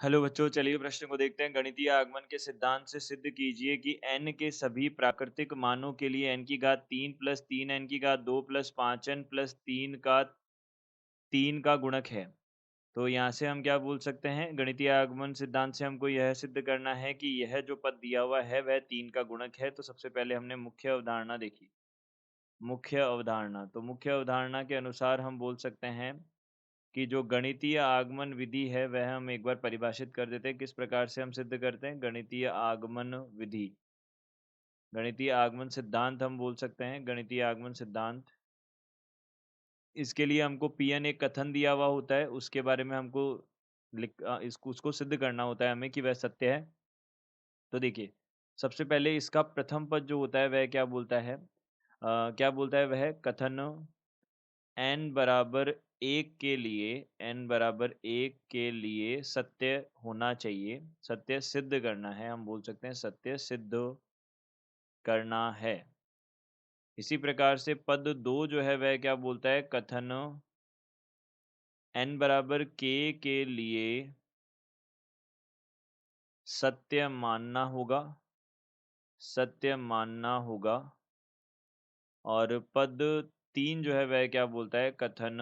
Hello बच्चों, चलिए प्रश्न को देखते हैं। गणितीय आगमन के सिद्धांत से सिद्ध कीजिए कि n के सभी प्राकृतिक मानों के लिए n की घात 3 प्लस 3n की घात 2 प्लस 5n प्लस 3 का गुणक है। तो यहाँ से हम क्या बोल सकते हैं? गणितीय आगमन सिद्धांत से हमको यह सिद्ध करना है कि यह जो पद दिया हुआ है वह 3 का गुणक है। तो सबसे पहले हमने मुख्य अवधारणा देखी। तो मुख्य अवधारणा के अनुसार हम बोल सकते हैं कि जो गणितीय आगमन विधि है वह हम एक बार परिभाषित कर देते हैं। किस प्रकार से हम सिद्ध करते हैं? गणितीय आगमन विधि, गणितीय आगमन सिद्धांत हम बोल सकते हैं। गणितीय आगमन सिद्धांत, इसके लिए हमको Pn एक कथन दिया हुआ होता है, उसके बारे में हमको इसको उसको सिद्ध करना होता है हमें कि वह सत्य है। तो देखिए, सबसे पहले इसका प्रथम पद जो होता है वह क्या बोलता है? क्या बोलता है वह कथन? n बराबर 1 के लिए सत्य होना चाहिए, सत्य सिद्ध करना है। हम बोल सकते हैं सत्य सिद्ध करना है। इसी प्रकार से पद 2 जो है वह क्या बोलता है? कथन n बराबर k के लिए सत्य मानना होगा, सत्य मानना होगा। और पद 3 जो है वह क्या बोलता है? कथन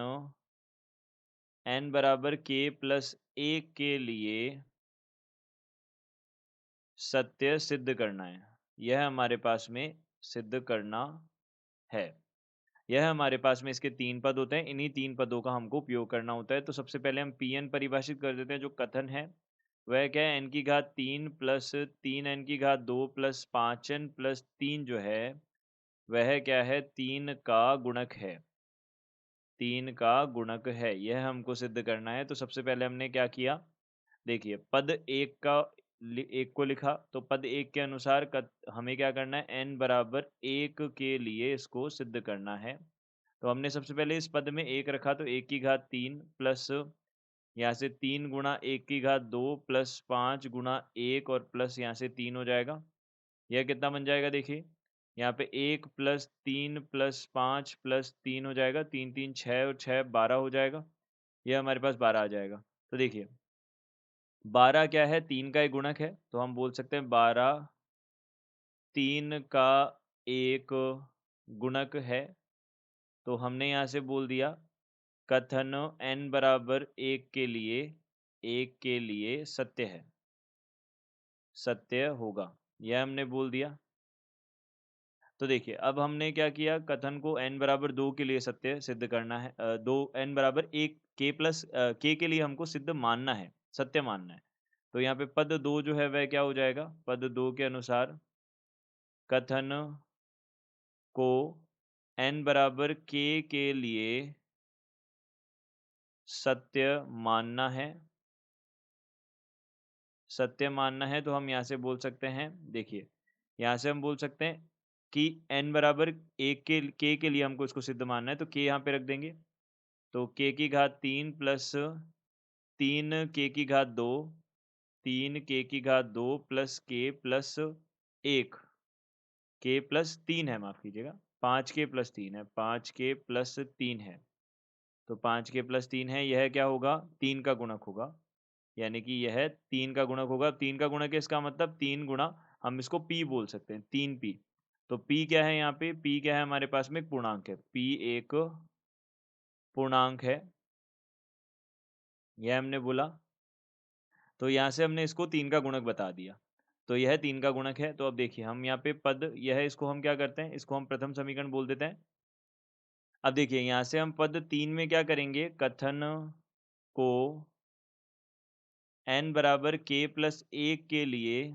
n बराबर k प्लस 1 के लिए सत्य सिद्ध करना है। यह हमारे पास में सिद्ध करना है। यह हमारे पास में इसके 3 पद होते हैं। इन्हीं 3 पदों का हमको उपयोग करना होता है। तो सबसे पहले हम Pn परिभाषित कर देते हैं। जो कथन है वह क्या है? n की घात 3 प्लस 3n की घात 2 प्लस 5n प्लस 3 जो है वह क्या है? 3 का गुणक है। 3 का गुणक है, यह हमको सिद्ध करना है। तो सबसे पहले हमने क्या किया? देखिए, पद 1 का 1 को लिखा, तो पद 1 के अनुसार हमें क्या करना है? n बराबर 1 के लिए इसको सिद्ध करना है। तो हमने सबसे पहले इस पद में 1 रखा, तो 1 की घात 3 प्लस यहाँ से 3 गुणा 1 की घात 2 प्लस 5 गुणा 1 और प्लस यहाँ से 3 हो जाएगा। यह कितना बन जाएगा? देखिए, यहाँ पे 1 प्लस 3 प्लस 5 प्लस 3 हो जाएगा। 3 3 6 और 6 12 हो जाएगा। यह हमारे पास 12 आ जाएगा। तो देखिए, 12 क्या है? 3 का एक गुणक है। तो हम बोल सकते हैं 12 3 का एक गुणक है। तो हमने यहाँ से बोल दिया कथन n बराबर 1 के लिए सत्य है, सत्य होगा। यह हमने बोल दिया। तो देखिए, अब हमने क्या किया? कथन को n बराबर 2 के लिए सत्य सिद्ध करना है। 2 n बराबर 1 k प्लस k के लिए हमको सिद्ध मानना है, सत्य मानना है। तो यहाँ पे पद 2 जो है वह क्या हो जाएगा? पद 2 के अनुसार कथन को n बराबर k के लिए सत्य मानना है, सत्य मानना है। तो हम यहाँ से बोल सकते हैं, देखिए, यहाँ से हम बोल सकते हैं कि n बराबर 1 के k के लिए हमको इसको सिद्ध मानना है, तो k यहाँ पे रख देंगे। तो k की घात 3 प्लस 3 k की घात 2, 3 k की घात 2 plus k plus 1, k plus 3 है, माफ़ कीजिएगा, 5k प्लस 3 है, 5k प्लस 3 है। तो 5k प्लस 3 है, यह क्या होगा? 3 का गुणक होगा। यानी कि यह 3 का गुणक होगा। 3 का गुणक है, इसका मतलब 3 गुणा, हम इसको p बोल सकते हैं, 3p। तो p क्या है यहाँ पे? p क्या है हमारे पास में? एक पूर्णांक है। p एक पूर्णांक है, यह हमने बोला। तो यहाँ से हमने इसको 3 का गुणक बता दिया। तो यह 3 का गुणक है। तो अब देखिए, हम यहाँ पे पद यह है, इसको हम क्या करते हैं? इसको हम प्रथम समीकरण बोल देते हैं। अब देखिए, यहाँ से हम पद 3 में क्या करेंगे? कथन को n बराबर k प्लस 1 के लिए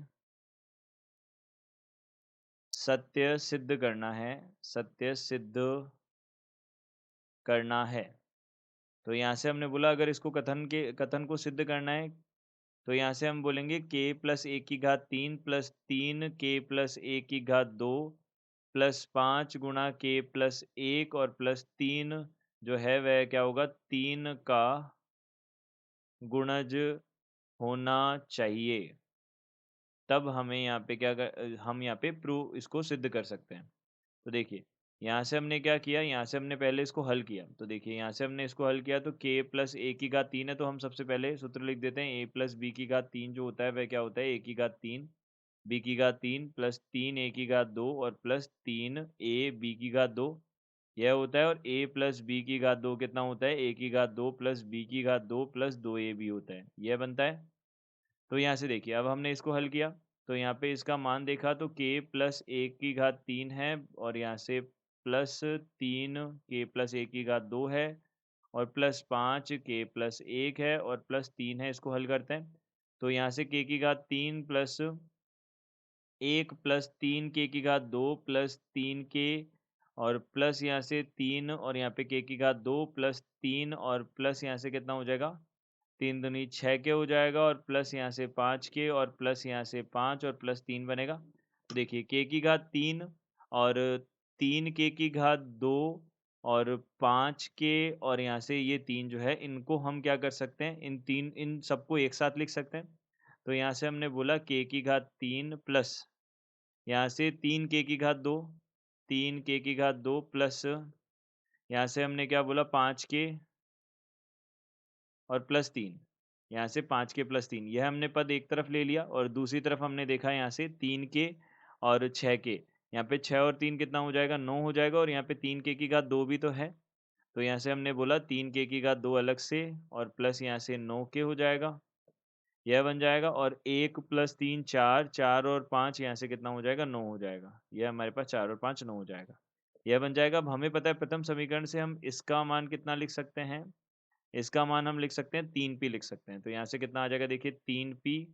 सत्य सिद्ध करना है, सत्य सिद्ध करना है। तो यहाँ से हमने बोला अगर इसको कथन को सिद्ध करना है, तो यहाँ से हम बोलेंगे k प्लस 1 की घात 3 प्लस 3 k प्लस 1 की घात 2 प्लस 5 गुणा k प्लस 1 और प्लस 3 जो है वह क्या होगा? 3 का गुणज होना चाहिए। तब हमें यहाँ पे हम यहाँ पे प्रूव इसको सिद्ध कर सकते हैं। तो देखिए, यहाँ से हमने क्या किया, यहाँ से हमने पहले इसको हल किया। तो देखिए यहाँ से हमने इसको हल किया तो k प्लस a की घात 3 है, तो हम सबसे पहले सूत्र लिख देते हैं a प्लस b की घात 3 जो होता है वह क्या होता है a की घात 3 b की घात 3 प्लस 3 a की घात 2 और प्लस 3 a b की घात 2 यह होता है। और a प्लस b की घात 2 कितना होता है a की घात 2 प्लस b की घात 2 प्लस 2ab होता है, यह बनता है। तो यहाँ से देखिए अब हमने इसको हल किया तो यहाँ पे इसका मान देखा तो k प्लस एक की घात 3 है और यहाँ से प्लस 3 k प्लस एक की घात 2 है और प्लस 5 k प्लस 1 है और प्लस 3 है। इसको हल करते हैं तो यहाँ से k की घात 3 प्लस 1 प्लस 3 k की घात 2 प्लस 3 k और प्लस यहाँ से 3 और यहाँ पे k की घात 2 प्लस 3 और प्लस यहाँ से कितना हो जाएगा 3 दूनी 6 के हो जाएगा और प्लस यहाँ से 5 के और प्लस यहाँ से 5 और प्लस 3 बनेगा। तो देखिए k की घात 3 और 3 k की घात 2 और 5 के और यहाँ से ये 3 जो है इनको हम क्या कर सकते हैं, इन सबको एक साथ लिख सकते हैं। तो यहाँ से हमने बोला k की घात 3 प्लस यहाँ से 3 k की घात 2 3 k की घात 2 प्लस यहाँ से हमने क्या बोला 5 के और प्लस 3 यहाँ से 5 के प्लस 3 यह हमने पद एक तरफ ले लिया और दूसरी तरफ हमने देखा यहाँ से 3 के और 6 के। यहाँ पे 6 और 3 कितना हो जाएगा 9 हो जाएगा और यहाँ पे 3 के की घात 2 भी तो है। तो यहाँ से हमने बोला 3 के की घात 2 अलग से और प्लस यहाँ से 9 के हो जाएगा, यह बन जाएगा। और 1 प्लस 3 4 4 और 5 यहाँ से कितना हो जाएगा 9 हो जाएगा। यह हमारे पास 4 और 5 9 हो जाएगा, यह बन जाएगा। अब हमें पता है प्रथम समीकरण से हम इसका मान कितना लिख सकते हैं, इसका मान हम लिख सकते हैं 3p लिख सकते हैं। तो यहाँ से कितना आ जाएगा देखिए 3p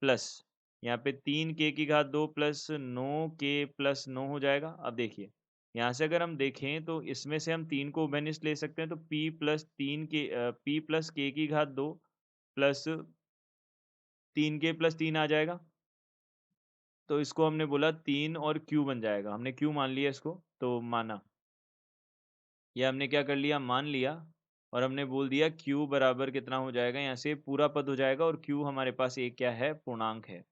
प्लस यहाँ पे 3k की घात 2 प्लस 9k प्लस 9 हो जाएगा। अब देखिए यहाँ से अगर हम देखें तो इसमें से हम 3 को उभयनिष्ठ ले सकते हैं तो p plus 3k p plus k की घात 2 प्लस 3k प्लस 3 आ जाएगा। तो इसको हमने बोला 3 और q बन जाएगा, हमने q मान लिया इसको तो माना, ये हमने क्या कर लिया मान लिया और हमने बोल दिया q बराबर कितना हो जाएगा, यहाँ से पूरा पद हो जाएगा और q हमारे पास एक क्या है पूर्णांक है,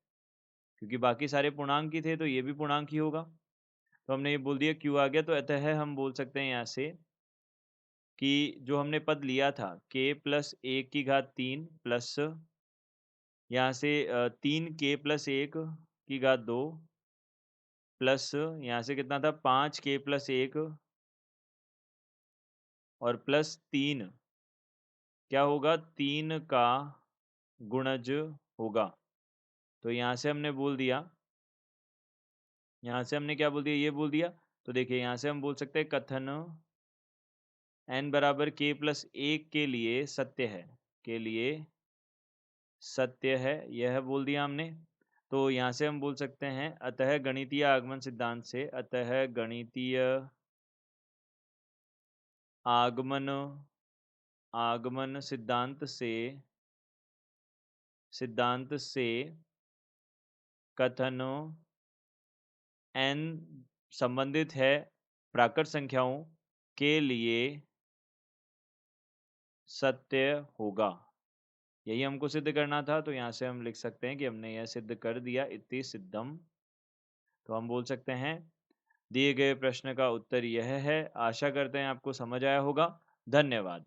क्योंकि बाकी सारे पूर्णांक ही थे तो ये भी पूर्णांक ही होगा। तो हमने ये बोल दिया q आ गया। तो अतः हम बोल सकते हैं यहाँ से कि जो हमने पद लिया था k प्लस एक की घात 3 प्लस यहाँ से 3k प्लस एक की घात 2 प्लस यहाँ से कितना था 5k प्लस एक और प्लस 3 क्या होगा 3 का गुणज होगा। तो यहाँ से हमने बोल दिया, यहाँ से हमने क्या बोल दिया ये बोल दिया। तो देखिए यहाँ से हम बोल सकते हैं कथन n बराबर k प्लस एक के लिए सत्य है, के लिए सत्य है, यह बोल दिया हमने। तो यहाँ से हम बोल सकते हैं अतः गणितीय आगमन सिद्धांत से, अतः गणितीय आगमन आगमन सिद्धांत से कथन n संबंधित है प्राकृत संख्याओं के लिए सत्य होगा। यही हमको सिद्ध करना था। तो यहाँ से हम लिख सकते हैं कि हमने यह सिद्ध कर दिया, इति सिद्धम। तो हम बोल सकते हैं दिए गए प्रश्न का उत्तर यह है। आशा करते हैं आपको समझ आया होगा। धन्यवाद।